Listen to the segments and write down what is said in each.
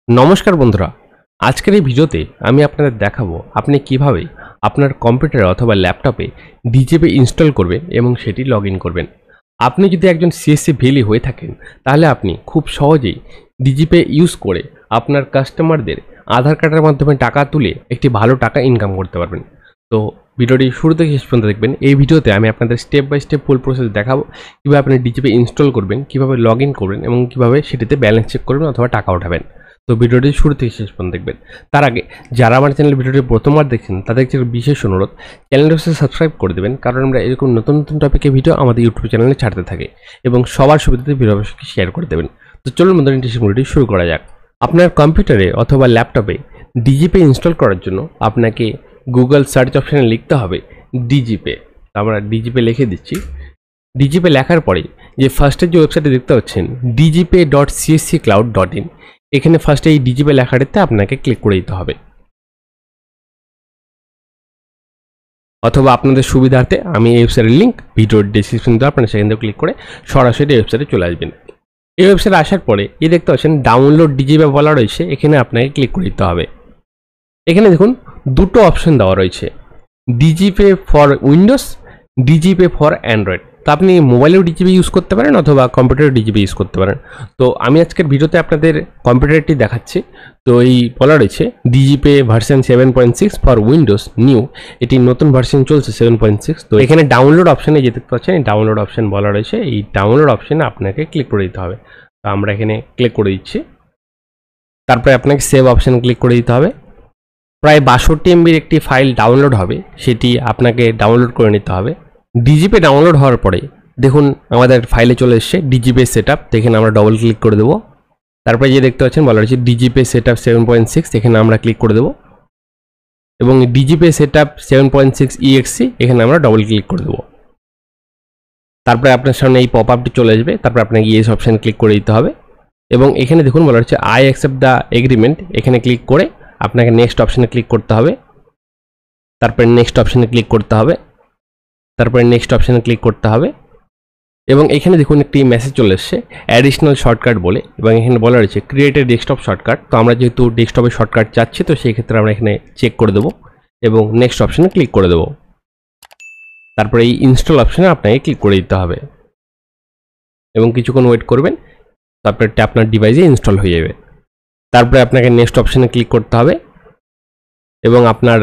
নমস্কার বন্ধুরা, আজকের এই ভিডিওতে আমি আপনাদের দেখাবো আপনি কিভাবে আপনার কম্পিউটারে অথবা ল্যাপটপে ডিজিপি ইনস্টল করবেন এবং সেটি লগ ইন করবেন। আপনি যদি একজন সিএসসি ভেলি হয়ে থাকেন তাহলে আপনি খুব সহজেই ডিজিপি ইউজ করে আপনার কাস্টমারদের আধার কার্ডের মাধ্যমে টাকা তুলে একটি ভালো টাকা ইনকাম করতে পারবেন। তো ভিডিওটি শুরু থেকে শেষ পর্যন্ত দেখবেন। এই ভিডিওতে আমি আপনাদের step by step full process দেখাবো, কীভাবে আপনি ডিজিপি ইনস্টল করবেন, কীভাবে লগ ইন করবেন এবং কীভাবে সেটিতে ব্যালেন্স চেক করবেন অথবা টাকা উঠাবেন। তো ভিডিওটি শুরু থেকে শেষ পর্যন্ত দেখবেন। তার আগে যারা আমার চ্যানেল ভিডিওটি প্রথমবার দেখছেন তাদের একটা বিশেষ অনুরোধ, চ্যানেলটি সাবস্ক্রাইব করে দেবেন, কারণ আমরা এরকম নতুন নতুন টপিকের ভিডিও আমাদের ইউটিউব চ্যানেলে ছাড়তে থাকি এবং সবার সুবিধাতে ভিডিও অবশ্যই শেয়ার করে দেবেন। তো চলুন বন্ধুরা, ভিডিওটি শুরু করা যাক। আপনার কম্পিউটারে অথবা ল্যাপটপে ডিজিপি ইনস্টল করার জন্য আপনাকে গুগল সার্চ অপশানে লিখতে হবে ডিজিপি। আমরা ডিজিপি লিখে দিচ্ছি। ডিজিপি লেখার পরে যে ফার্স্টের যে ওয়েবসাইটে দেখতে পাচ্ছেন dgp.csccloud.in, এখানে ফার্স্টে এই ডিজিপি লেখাটিতে আপনাকে ক্লিক করে দিতে হবে, অথবা আপনাদের সুবিধার্থে আমি এই ওয়েবসাইটের লিঙ্ক ভিডিওর ডেসক্রিপশন দেওয়া, আপনারা সেখান থেকে ক্লিক করে সরাসরি এই ওয়েবসাইটে চলে আসবেন। এই ওয়েবসাইটে আসার পরে এই দেখতে পাচ্ছেন ডাউনলোড ডিজিপি বলা রয়েছে, এখানে আপনাকে ক্লিক করে দিতে হবে। এখানে দেখুন দুটো অপশন দেওয়া রয়েছে, DGP for Windows, DGP for Android. তো আপনি মোবাইলেও ডিজিপি ইউজ করতে পারেন অথবা কম্পিউটারেও ডিজিপি ইউজ করতে পারেন। তো আমি আজকের ভিডিওতে আপনাদের কম্পিউটারটি দেখাচ্ছি। তো এই বলা রয়েছে DGP version 7.6 for Windows new, এটি নতুন ভার্সন চলছে 7.6। তো এখানে ডাউনলোড অপশানে যেতে পাচ্ছেন, এই ডাউনলোড অপশান বলা রয়েছে, এই ডাউনলোড অপশানে আপনাকে ক্লিক করে দিতে হবে। তো আমরা এখানে ক্লিক করে দিচ্ছি। তারপরে আপনাকে সেভ অপশানে ক্লিক করে দিতে হবে। প্রায় 62 MBর একটি ফাইল ডাউনলোড হবে, সেটি আপনাকে ডাউনলোড করে নিতে হবে। ডিজিপি ডাউনলোড হওয়ার পরে দেখুন আমাদের ফাইলে চলে এসছে ডিজিপি সেটআপ। এখানে আমরা ডবল ক্লিক করে দেবো। তারপরে যে দেখতে পাচ্ছেন বলা রয়েছে ডিজিপি সেটআপ 7.6, এখানে আমরা ক্লিক করে দেবো এবং ডিজিপি সেটআপ 7.6 EXE এখানে আমরা ডবল ক্লিক করে দেবো। তারপরে আপনার সামনে এই পপ আপটি চলে আসবে, তারপরে আপনাকে ইয়েস অপশানে ক্লিক করে দিতে হবে এবং এখানে দেখুন বলা রয়েছে আই অ্যাকসেপ্ট দ্য এগ্রিমেন্ট, এখানে ক্লিক করে আপনাকে নেক্সট অপশানে ক্লিক করতে হবে। তারপরে নেক্সট অপশানে ক্লিক করতে হবে, তারপরে নেক্সট অপশানে ক্লিক করতে হবে এবং এখানে দেখুন একটি মেসেজ চলে এসছে অ্যাডিশনাল শর্টকাট বলে, এবং এখানে বলা রয়েছে ক্রিয়েট এ ডেস্কটপ শর্টকাট। তো আমরা যেহেতু ডেস্কটপের শর্টকাট চাচ্ছি, তো সেই ক্ষেত্রে আমরা এখানে চেক করে দেবো এবং নেক্সট অপশানে ক্লিক করে দেবো। তারপরে এই ইনস্টল অপশানে আপনাকে ক্লিক করে দিতে হবে এবং কিছুক্ষণ ওয়েট করবেন, তারপরে আপনার ডিভাইসে ইনস্টল হয়ে যাবে। তারপরে আপনাকে নেক্সট অপশানে ক্লিক করতে হবে এবং আপনার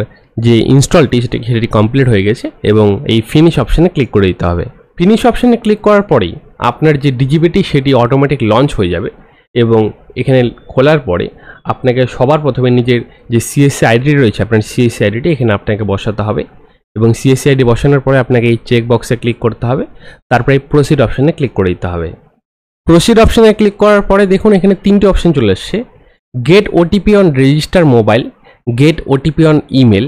যে ইনস্টলটি সেটি কমপ্লিট হয়ে গেছে এবং এই ফিনিশ অপশানে ক্লিক করে দিতে হবে। ফিনিশ অপশানে ক্লিক করার পরেই আপনার যে ডিজিপিটি সেটি অটোমেটিক লঞ্চ হয়ে যাবে এবং এখানে খোলার পরে আপনাকে সবার প্রথমে নিজের যে সিএসসি আইডি রয়েছে, আপনার সিএসসি আইডিটি এখানে আপনাকে বসাতে হবে এবং সিএসসি আইডি বসানোর পরে আপনাকে এই চেক বক্সে ক্লিক করতে হবে। তারপরে এই প্রসিড অপশানে ক্লিক করে দিতে হবে। প্রসিড অপশানে ক্লিক করার পরে দেখুন এখানে তিনটি অপশান চলে এসছে, gate OTP on register mobile, gate OTP on email,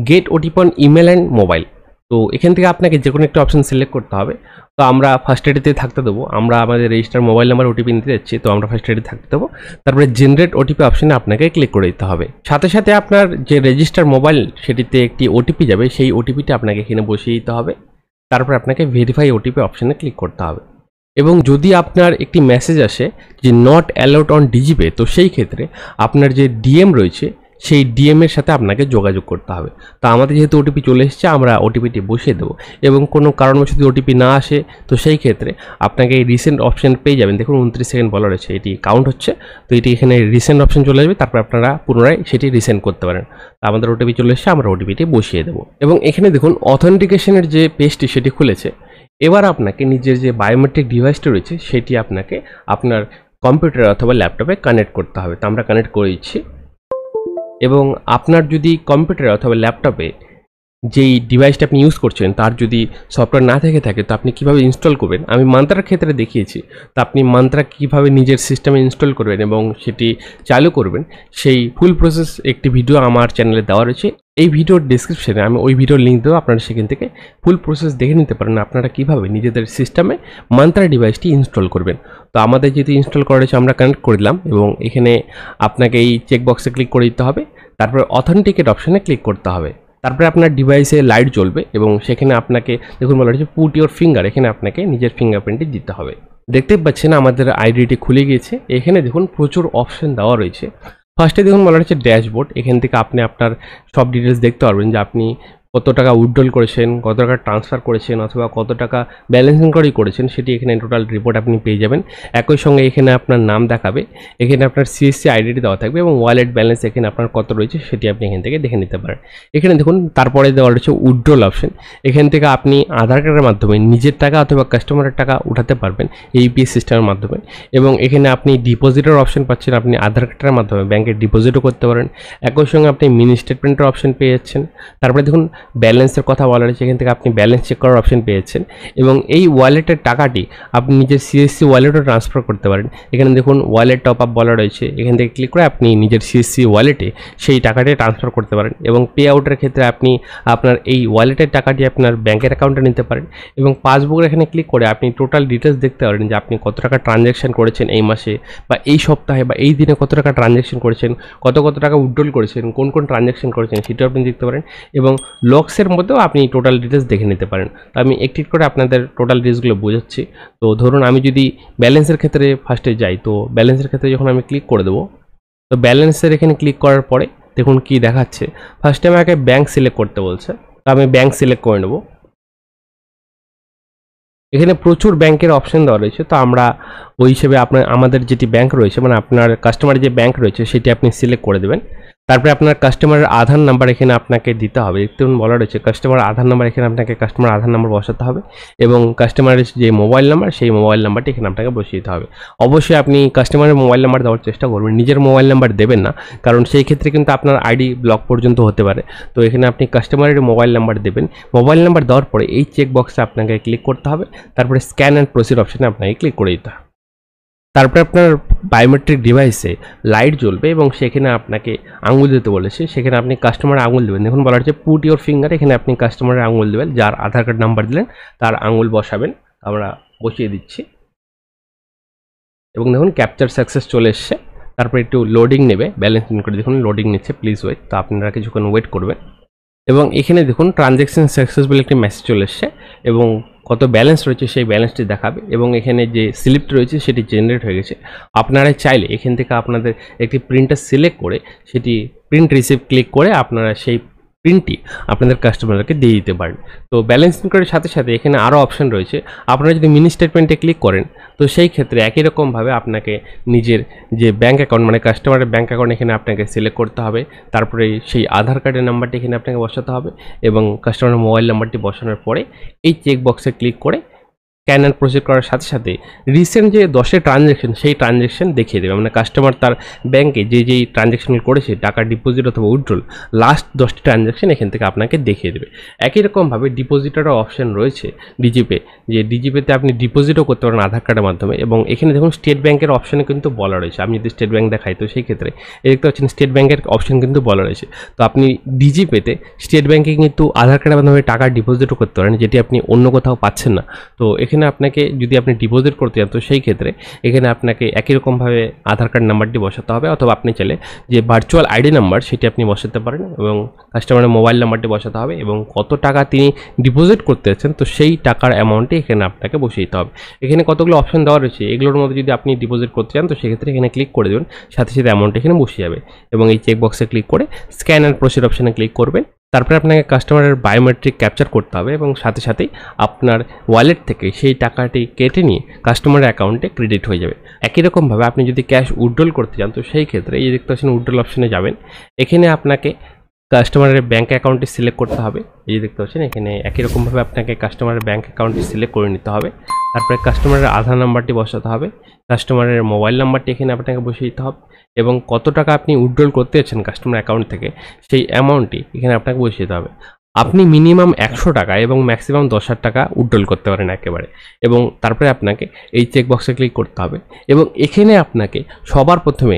gate OTP on email and mobile. তো এখান থেকে আপনাকে যে কোনো একটা অপশান সিলেক্ট করতে হবে। তো আমরা ফার্স্ট এডিতে থাকতে দেবো, আমরা আমাদের রেজিস্টার মোবাইল নাম্বার ওটিপি নিতে যাচ্ছি, তো আমরা ফার্স্ট এডি থাকতে দেবো। তারপরে জেনারেট ওটিপি অপশানে আপনাকে ক্লিক করে দিতে হবে। সাথে সাথে আপনার যে রেজিস্টার মোবাইল সেটিতে একটি ওটিপি যাবে, সেই ওটিপিটা আপনাকে এখানে বসিয়ে দিতে হবে। তারপর আপনাকে ভেরিফাই ওটিপি অপশানে ক্লিক করতে হবে এবং যদি আপনার একটি মেসেজ আসে যে নট অ্যালাউড অন ডিজিপি, তো সেই ক্ষেত্রে আপনার যে ডিএম রয়েছে সেই ডিএমের সাথে আপনাকে যোগাযোগ করতে হবে। তো আমাদের যেহেতু ওটিপি চলে এসেছে, আমরা ওটিপিটি বসিয়ে দেবো এবং কোনো কারণবশ যদি ওটিপি না আসে তো সেই ক্ষেত্রে আপনাকে এই রিসেন্ট অপশান পেয়ে যাবেন। দেখুন 29 সেকেন্ড বলা রয়েছে, এটি কাউন্ট হচ্ছে, তো এটি এখানে রিসেন্ট অপশান চলে আসবে, তারপর আপনারা পুনরায় সেটি রিসেন্ট করতে পারেন। আমাদের ওটিপি চলে এসেছে, আমরা ওটিপিটি বসিয়ে দেবো এবং এখানে দেখুন অথেন্টিকেশনের যে পেজটি সেটি খুলেছে। এবার আপনাকে নিজের যে বায়োমেট্রিক ডিভাইসটি রয়েছে সেটি আপনাকে আপনার কম্পিউটার অথবা ল্যাপটপে কানেক্ট করতে হবে। তো আমরা কানেক্ট করে দিচ্ছি এবং আপনার যদি কম্পিউটার অথবা ল্যাপটপে যেই ডিভাইসটা আপনি ইউজ করছেন তার যদি সফটওয়্যার না থেকে থাকে, তো আপনি কীভাবে ইনস্টল করবেন আমি মান্ত্রার ক্ষেত্রে দেখিয়েছি। তো আপনি মান্ত্রা কীভাবে নিজের সিস্টেমে ইনস্টল করবেন এবং সেটি চালু করবেন, সেই ফুল প্রসেস একটি ভিডিও আমার চ্যানেলে দেওয়া রয়েছে। এই ভিডিওর ডিসক্রিপশনে আমি ওই ভিডিওর লিঙ্ক দেবো, আপনারা সেখান থেকে ফুল প্রসেস দেখে নিতে পারেন আপনারা কীভাবে নিজেদের সিস্টেমে মান্ত্রা ডিভাইসটি ইনস্টল করবেন। তো আমাদের যেহেতু ইনস্টল করা রয়েছে আমরা কানেক্ট করে দিলাম এবং এখানে আপনাকে এই চেকবক্সে ক্লিক করে দিতে হবে। তারপরে অথেন্টিকেট অপশানে ক্লিক করতে হবে। তারপরে আপনার ডিভাইসে লাইট জ্বলবে এবং সেখানে আপনাকে দেখুন বলা হচ্ছে পুট ইওর ফিঙ্গার, এখানে আপনাকে নিজের ফিঙ্গারপ্রিন্টটি দিতে হবে। দেখতে পাচ্ছেন আমাদের আইডিটি খুলে গিয়েছে। এখানে দেখুন প্রচুর অপশান দেওয়া রয়েছে, ফার্স্টে দেখুন বলা হচ্ছে ড্যাশবোর্ড। এখান থেকে আপনি আপনার সব ডিটেলস দেখতে পারবেন যে আপনি কত টাকা উইথড্রল করেছেন, কত টাকা ট্রান্সফার করেছেন, অথবা কত টাকা ব্যালেন্স ইনকোয়ারি করেছেন, সেটি এখানে টোটাল রিপোর্ট আপনি পেয়ে যাবেন। একই সঙ্গে এখানে আপনার নাম দেখাবে, এখানে আপনার সিএসসি আইডিটি দেওয়া থাকবে এবং ওয়ালেট ব্যালেন্স এখানে আপনার কত রয়েছে সেটি আপনি এখান থেকে দেখে নিতে পারেন। এখানে দেখুন তারপরে দেওয়া রয়েছে উইথড্রল অপশন। এখান থেকে আপনি আধার কার্ডের মাধ্যমে নিজের টাকা অথবা কাস্টমারের টাকা উঠাতে পারবেন ইউপিএস সিস্টেমের মাধ্যমে। এবং এখানে আপনি ডিপোজিটের অপশন পাচ্ছেন, আপনি আধার কার্ডের মাধ্যমে ব্যাংকে ডিপোজিটও করতে পারেন। একই সঙ্গে আপনি মিনি স্টেটমেন্টের অপশন পেয়ে যাচ্ছেন। তারপরে দেখুন ব্যালেন্সের কথা বলা রয়েছে, এখান থেকে আপনি ব্যালেন্স চেক করার অপশন পেয়েছেন এবং এই ওয়ালেটের টাকাটি আপনি নিজের সিএসসি ওয়ালেটও ট্রান্সফার করতে পারেন। এখানে দেখুন ওয়ালেট টপ আপ বলা রয়েছে, এখান থেকে ক্লিক করে আপনি নিজের সিএসসি ওয়ালেটে সেই টাকাটি ট্রান্সফার করতে পারেন এবং পে আউটের ক্ষেত্রে আপনি আপনার এই ওয়ালেটের টাকাটি আপনার ব্যাংকের অ্যাকাউন্টে নিতে পারেন এবং পাসবুকের এখানে ক্লিক করে আপনি টোটাল ডিটেলস দেখতে পারেন যে আপনি কত টাকা ট্রানজ্যাকশন করেছেন এই মাসে বা এই সপ্তাহে বা এই দিনে, কত টাকা ট্রানজ্যাকশন করেছেন, কত টাকা উইথড্রল করেছেন, কোন ট্রানজ্যাকশন করেছেন সেটাও আপনি দেখতে পারেন এবং লগসের মধ্যেও আপনি টোটাল ডিটেলস দেখে নিতে পারেন। তো আমি একটি করে আপনাদের টোটাল ডিটেলসগুলো বোঝাচ্ছি। তো ধরুন আমি যদি ব্যালেন্সের ক্ষেত্রে ফার্স্টে যাই, তো ব্যালেন্সের ক্ষেত্রে যখন আমি ক্লিক করে দেবো, তো ব্যালেন্সের এখানে ক্লিক করার পরে দেখুন কি দেখাচ্ছে। ফার্স্টে আমাকে ব্যাংক সিলেক্ট করতে বলছে, তো আমি ব্যাংক সিলেক্ট করে নেব। এখানে প্রচুর ব্যাংকের অপশন দেওয়া রয়েছে, তো আমরা ওই হিসেবে আমাদের যেটি ব্যাংক রয়েছে, মানে আপনার কাস্টমারের যে ব্যাংক রয়েছে সেটি আপনি সিলেক্ট করে দেবেন। তারপরে আপনার কাস্টমারের আধার নাম্বার এখানে আপনাকে দিতে হবে। দেখতে বলা রয়েছে কাস্টমার আধার নাম্বার, এখানে আপনাকে কাস্টমার আধার নাম্বার বসাতে হবে এবং কাস্টমারের যে মোবাইল নাম্বার সেই মোবাইল নাম্বারটি এখানে আপনাকে বসিয়ে দিতে হবে। অবশ্যই আপনি কাস্টমারের মোবাইল নাম্বার দেওয়ার চেষ্টা করবেন, নিজের মোবাইল নাম্বার দেবেন না, কারণ সেই ক্ষেত্রে কিন্তু আপনার আইডি ব্লক পর্যন্ত হতে পারে। তো এখানে আপনি কাস্টমারের মোবাইল নাম্বার দেবেন। মোবাইল নাম্বার দেওয়ার পরে এই চেক বক্সে আপনাকে ক্লিক করতে হবে, তারপরে স্ক্যান অ্যান্ড প্রসিড অপশানে আপনাকে ক্লিক করে দিতে হবে। তারপরে আপনার বায়োমেট্রিক ডিভাইসে লাইট জ্বলবে এবং সেখানে আপনাকে আঙুল দিতে বলেছে, সেখানে আপনি কাস্টমারের আঙুল দেবেন। দেখুন বলা হচ্ছে পুট ইওর ফিঙ্গার, এখানে আপনি কাস্টমারের আঙুল দেবেন, যার আধার কার্ড নাম্বার দিলেন তার আঙুল বসাবেন। আমরা বসিয়ে দিচ্ছি এবং দেখুন ক্যাপচার সাকসেস চলে এসছে। তারপরে একটু লোডিং নেবে, ব্যালেন্স করে দেখুন লোডিং নিচ্ছে, প্লিজ ওয়েট। তো আপনারা কিছুক্ষণ ওয়েট করবেন এবং এখানে দেখুন ট্রানজ্যাকশন সাকসেসফুল একটি মেসেজ চলে এসছে এবং কত ব্যালেন্স রয়েছে সেই ব্যালেন্সটি দেখাবে এবং এখানে যে স্লিপটি রয়েছে সেটি জেনারেট হয়ে গেছে। আপনারা চাইলে এখান থেকে আপনাদের একটি প্রিন্টার সিলেক্ট করে সেটি প্রিন্ট রিসিভ ক্লিক করে আপনারা সেই প্রিন্টটি আপনাদের কাস্টমারকে দিয়ে দিতে পারেন। তো ব্যালেন্স ইনকোয়ারির সাথে সাথে এখানে আরও অপশন রয়েছে। আপনারা যদি মিনি স্টেটমেন্টে ক্লিক করেন তো সেই ক্ষেত্রে একই রকমভাবে আপনাকে নিজের যে ব্যাঙ্ক অ্যাকাউন্ট, মানে কাস্টমারের ব্যাঙ্ক অ্যাকাউন্ট এখানে আপনাকে সিলেক্ট করতে হবে। তারপরে সেই আধার কার্ডের নাম্বারটি এখানে আপনাকে বসাতে হবে এবং কাস্টমারের মোবাইল নাম্বারটি বসানোর পরে এই চেক বক্সে ক্লিক করে স্ক্যান অ্যান্ড প্রসিড করার সাথে সাথে রিসেন্ট যে 10 ট্রানজ্যাকশন সেই ট্রানজ্যাকশন দেখিয়ে দেবে। মানে কাস্টমার তার ব্যাংকে যেই ট্রানজ্যাকশনগুলো করেছে, টাকা ডিপোজিট অথবা উইথড্রল, লাস্ট 10টি ট্রানজ্যাকশন এখান থেকে আপনাকে দেখিয়ে দেবে। একই রকমভাবে ডিপোজিটেরও অপশন রয়েছে ডিজিপে, যে ডিজিপেতে আপনি ডিপোজিটও করতে পারেন আধার কার্ডের মাধ্যমে এবং এখানে দেখুন স্টেট ব্যাংকের অপশানে কিন্তু বলা রয়েছে। আমি যদি স্টেট ব্যাংক দেখাই তো সেই ক্ষেত্রে দেখতে পাচ্ছেন স্টেট ব্যাংকের অপশন কিন্তু বলা রয়েছে। তো আপনি ডিজিপেতে স্টেট ব্যাংকে কিন্তু আধার কার্ডের মাধ্যমে টাকা ডিপোজিটও করতে পারেন, যেটি আপনি অন্য কোথাও পাচ্ছেন না। তো এখানে আপনাকে যদি আপনি ডিপোজিট করতে চান তো সেই ক্ষেত্রে এখানে আপনাকে একই রকমভাবে আধার কার্ড নাম্বারটি বসাতে হবে, অথবা আপনি চাইলে যে ভার্চুয়াল আইডি নাম্বার সেটি আপনি বসাতে পারেন এবং কাস্টমারের মোবাইল নাম্বারটি বসাতে হবে এবং কত টাকা তিনি ডিপোজিট করতে চাচ্ছেন তো সেই টাকার অ্যামাউন্টটি এখানে আপনাকে বসিয়ে দিতে হবে। এখানে কতগুলো অপশন দেওয়া রয়েছে, এগুলোর মধ্যে যদি আপনি ডিপোজিট করতে চান তো সেক্ষেত্রে এখানে ক্লিক করে দেবেন, সাথে সাথে অ্যামাউন্ট এখানে বসিয়ে যাবে এবং এই চেক বক্সে ক্লিক করে স্ক্যান অ্যান্ড প্রসিড অপশানে ক্লিক করবেন। তারপরে আপনাকে কাস্টমারের বায়োমেট্রিক ক্যাপচার করতে হবে এবং সাথে সাথেই আপনার ওয়ালেট থেকে সেই টাকাটি কেটে নিয়ে কাস্টমারের অ্যাকাউন্টে ক্রেডিট হয়ে যাবে। একই রকমভাবে আপনি যদি ক্যাশ উইথড্রল করতে চান তো সেই ক্ষেত্রে এই দেখতে পাচ্ছেন উইথড্রল অপশানে যাবেন। এখানে আপনাকে কাস্টমারের ব্যাঙ্ক অ্যাকাউন্টটি সিলেক্ট করতে হবে, এই দেখতে পাচ্ছেন এখানে একই রকমভাবে আপনাকে কাস্টমারের ব্যাঙ্ক অ্যাকাউন্টটি সিলেক্ট করে নিতে হবে। তারপরে কাস্টমারের আধার নাম্বারটি বসাতে হবে, কাস্টমারের মোবাইল নাম্বারটি এখানে আপনাকে বসিয়ে দিতে হবে এবং কত টাকা আপনি উইথড্রল করতে যাচ্ছেন কাস্টমার অ্যাকাউন্ট থেকে সেই অ্যামাউন্টটি এখানে আপনাকে বসিয়ে দিতে হবে। আপনি মিনিমাম 100 টাকা এবং ম্যাক্সিমাম 10,000 টাকা উইথড্রল করতে পারেন একেবারে এবং তারপরে আপনাকে এই চেক বক্সে ক্লিক করতে হবে এবং এখানে আপনাকে সবার প্রথমে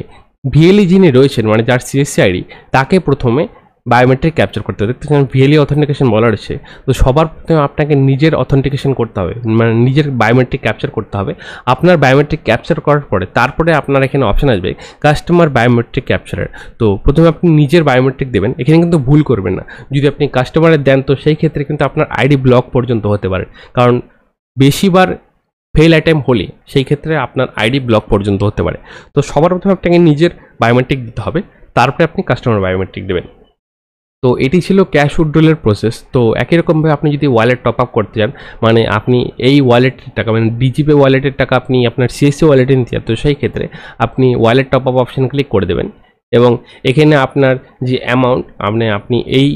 ভিএলই যিনি রয়েছেন, মানে যার সিএসসি আইডি, তাকে প্রথমে বায়োমেট্রিক ক্যাপচার করতে হবে। দেখতে পাচ্ছেন ভিএলই অথেন্টিকেশন বলা রয়েছে। তো সবার প্রথমে আপনাকে নিজের অথেন্টিকেশন করতে হবে, মানে নিজের বায়োমেট্রিক ক্যাপচার করতে হবে। আপনার বায়োমেট্রিক ক্যাপচার করার পরে তারপরে আপনার এখানে অপশন আসবে কাস্টমার বায়োমেট্রিক ক্যাপচারের। তো প্রথমে আপনি নিজের বায়োমেট্রিক দেবেন, এখানে কিন্তু ভুল করবেন না। যদি আপনি কাস্টমারের দেন তো সেই ক্ষেত্রে কিন্তু আপনার আইডি ব্লক পর্যন্ত হতে পারে, কারণ বেশিবার ফেল আইটেম হলে সেই ক্ষেত্রে আপনার আইডি ব্লক পর্যন্ত হতে পারে। তো সবার প্রথমে আপনাকে নিজের বায়োমেট্রিক দিতে হবে, তারপরে আপনি কাস্টমার বায়োমেট্রিক দেবেন। তো এটি ছিল ক্যাশ উইথড্রলের প্রসেস। তো একই রকমভাবে আপনি যদি ওয়ালেট টপ আপ করতে চান, মানে আপনি এই ওয়ালেটের টাকা মানে ডিজিপে ওয়ালেটের টাকা আপনি আপনার সিএসসি ওয়ালেটে নিতে চান, তো সেই ক্ষেত্রে আপনি ওয়ালেট টপ আপ অপশানে ক্লিক করে দেবেন এবং এখানে আপনার যে অ্যামাউন্ট আপনি এই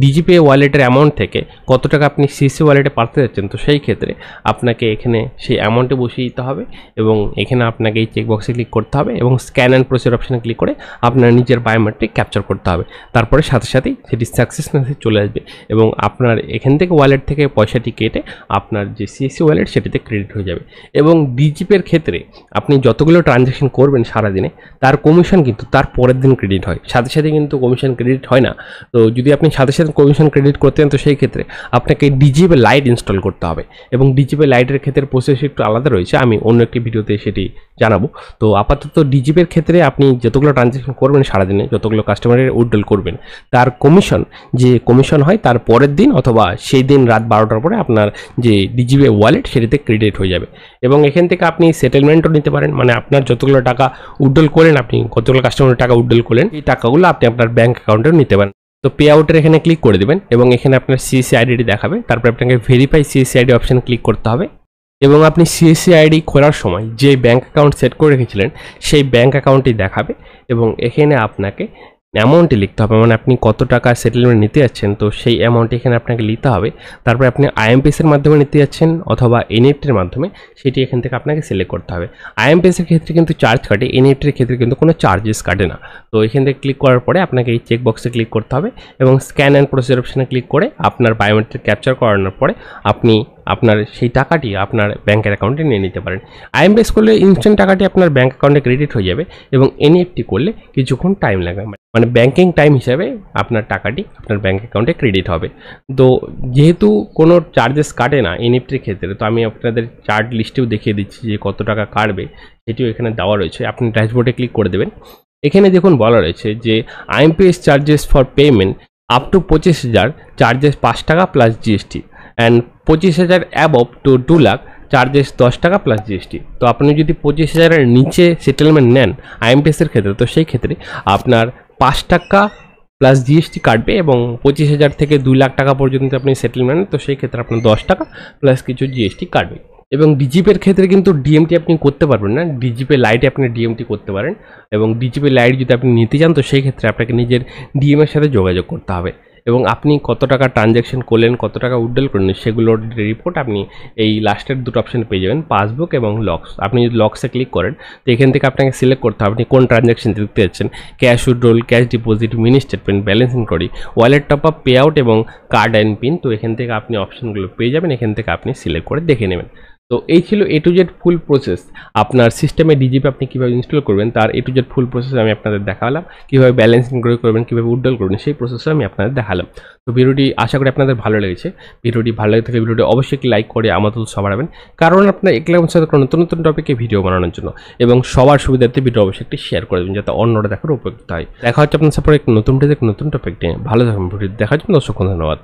ডিজিপে ওয়ালেটের অ্যামাউন্ট থেকে কত টাকা আপনি সিএসসি ওয়ালেটে পাঠাতে যাচ্ছেন, তো সেই ক্ষেত্রে আপনাকে এখানে সেই অ্যামাউন্টে বসিয়ে দিতে হবে এবং এখানে আপনাকে এই চেকবক্সে ক্লিক করতে হবে এবং স্ক্যান অ্যান্ড প্রসিড অপশানে ক্লিক করে আপনার নিজের বায়োমেট্রিক ক্যাপচার করতে হবে। তারপরে সাথে সাথেই সেটি সাকসেস মেসেজ চলে আসবে এবং আপনার এখান থেকে ওয়ালেট থেকে পয়সাটি কেটে আপনার যে সিএসসি ওয়ালেট সেটিতে ক্রেডিট হয়ে যাবে। এবং ডিজিপের ক্ষেত্রে আপনি যতগুলো ট্রানজ্যাকশন করবেন সারাদিনে তার কমিশন কিন্তু তার পরের দিন ক্রেডিট হয়, সাথে সাথে কিন্তু কমিশন ক্রেডিট হয় না। তো যদি আপনি সাথে কমিশন ক্রেডিট করতে চান, তো সেই ক্ষেত্রে আপনাকে ডিজিপে লাইট ইনস্টল করতে হবে এবং ডিজিপে লাইটের ক্ষেত্রে প্রসেস একটু আলাদা রয়েছে, আমি অন্য একটি ভিডিওতে সেটি জানাবো। তো আপাতত ডিজিপের ক্ষেত্রে আপনি যতগুলো ট্রানজ্যাকশন করবেন সারাদিনে, যতগুলো কাস্টমারের উইথড্রল করবেন, তার কমিশন হয় তার পরের দিন অথবা সেই দিন রাত 12টার পরে আপনার যে ডিজিপে ওয়ালেট সেটিতে ক্রেডিট হয়ে যাবে। এবং এখান থেকে আপনি সেটেলমেন্টও নিতে পারেন, মানে আপনার যতগুলো টাকা উইথড্রল করেন, আপনি কতগুলো কাস্টমারের টাকা উইথড্রল করলেন, এই টাকাগুলো আপনি আপনার ব্যাঙ্ক অ্যাকাউন্টেও নিতে পারেন। তো পে আউটের এখানে ক্লিক করে দেবেন এবং এখানে আপনার সিএসসি আইডিটি দেখাবে, তারপর আপনাকে ভেরিফাই সিএসসি আইডি অপশানে ক্লিক করতে হবে এবং আপনি সিএসসি আইডি খোলার সময় যে ব্যাঙ্ক অ্যাকাউন্ট সেট করে রেখেছিলেন সেই ব্যাঙ্ক অ্যাকাউন্টটি দেখাবে এবং এখানে আপনাকে অ্যামাউন্টটি লিখতে হবে, মানে আপনি কত টাকা সেটেলমেন্ট নিতে যাচ্ছেন, তো সেই অ্যামাউন্টটি এখানে আপনাকে লিখতে হবে। তারপরে আপনি আইএমপিএসের মাধ্যমে নিতে যাচ্ছেন অথবা এনইএফটির মাধ্যমে, সেটি এখান থেকে আপনাকে সিলেক্ট করতে হবে। আইএমপিএসের ক্ষেত্রে কিন্তু চার্জ কাটে, এনইএফটির ক্ষেত্রে কিন্তু কোনো চার্জেস কাটে না। তো এখান থেকে ক্লিক করার পরে আপনাকে এই চেক বক্সে ক্লিক করতে হবে এবং স্ক্যান অ্যান্ড প্রসিড অপশানে ক্লিক করে আপনার বায়োমেট্রিক ক্যাপচার করানোর পরে আপনি আপনার সেই টাকাটি আপনার ব্যাঙ্কের অ্যাকাউন্টে নিয়ে নিতে পারেন। আইএমপিএস করলে ইনস্ট্যান্ট টাকাটি আপনার ব্যাঙ্ক অ্যাকাউন্টে ক্রেডিট হয়ে যাবে এবং এনইএফটি করলে কিছুক্ষণ টাইম লাগবে, মানে ব্যাঙ্কিং টাইম হিসাবে আপনার টাকাটি আপনার ব্যাঙ্ক অ্যাকাউন্টে ক্রেডিট হবে। তো যেহেতু কোনো চার্জেস কাটে না এনইএফটির ক্ষেত্রে, তো আমি আপনাদের চার্ট লিস্টেও দেখিয়ে দিচ্ছি যে কত টাকা কাটবে, সেটিও এখানে দেওয়া রয়েছে। আপনি ড্যাশবোর্ডে ক্লিক করে দেবেন, এখানে দেখুন বলা রয়েছে যে IMPS charges for payment up to 25,000 charges 5 টাকা plus GST and 25,000 above to 2 lakh charges 10 টাকা প্লাস জিএসটি। তো আপনি যদি 25,000-এর নিচে সেটেলমেন্ট নেন আইএমপিএসের ক্ষেত্রে, তো সেই ক্ষেত্রে আপনার 5 টাকা প্লাস জিএসটি কাটবে এবং 25,000 থেকে 2 লাখ টাকা পর্যন্ত আপনি সেটেলমেন্ট, তো সেই ক্ষেত্রে আপনার 10 টাকা প্লাস কিছু জিএসটি কাটবে। এবং ডিজিপের ক্ষেত্রে কিন্তু ডিএমটি আপনি করতে পারবেন না, ডিজিপে লাইটে আপনি ডিএমটি করতে পারেন এবং ডিজিপে লাইট যদি আপনি নিতে চান, তো সেই ক্ষেত্রে আপনাকে নিজের ডিএমের সাথে যোগাযোগ করতে হবে এবং আপনি কত টাকা ট্রানজ্যাকশন করলেন, কত টাকা উইথড্রল করলেন, সেগুলোর রিপোর্ট আপনি এই লাস্টের দুটো অপশানে পেয়ে যাবেন, পাসবুক এবং লক্স। আপনি যদি লক্সে ক্লিক করেন, তো এখান থেকে আপনাকে সিলেক্ট করতে হবে আপনি কোন ট্রানজ্যাকশন দেখতে যাচ্ছেন, cash withdrawal, cash deposit, mini statement, balance enquiry, wallet top up, pay out এবং কার্ড অ্যান্ড পিন। তো এখান থেকে আপনি অপশানগুলো পেয়ে যাবেন, এখান থেকে আপনি সিলেক্ট করে দেখে নেবেন। তো এই ছিল A to Z full process, আপনার সিস্টেমে ডিজিপি আপনি কীভাবে ইনস্টল করবেন তার A to Z full process আমি আপনাদের দেখালাম, কীভাবে ব্যালেন্স ইনকোয়ারি করবেন, কীভাবে উইথড্রল করবেন, সেই প্রসেসটা আমি আপনাদের দেখালাম। তো ভিডিওটি আশা করি আপনাদের ভালো লেগেছে। ভিডিওটি ভালো লেগে থাকলে ভিডিওটি অবশ্যই লাইক করে আমাদের উৎসাহ বাড়াবেন, কারণ আপনার একলামের সাথে কোনো নতুন নতুন টপিকে ভিডিও বানানোর জন্য, এবং সবার সুবিধার্থে ভিডিও অবশ্যই একটি শেয়ার করে দেবেন যাতে অন্যরা দেখার উপযুক্ত হয়। দেখা হচ্ছে আপনার সাপোর্ট নতুন টপিক নিয়ে। ভালো থাকুন, ভিডিও দেখার জন্য অসংখ্য ধন্যবাদ।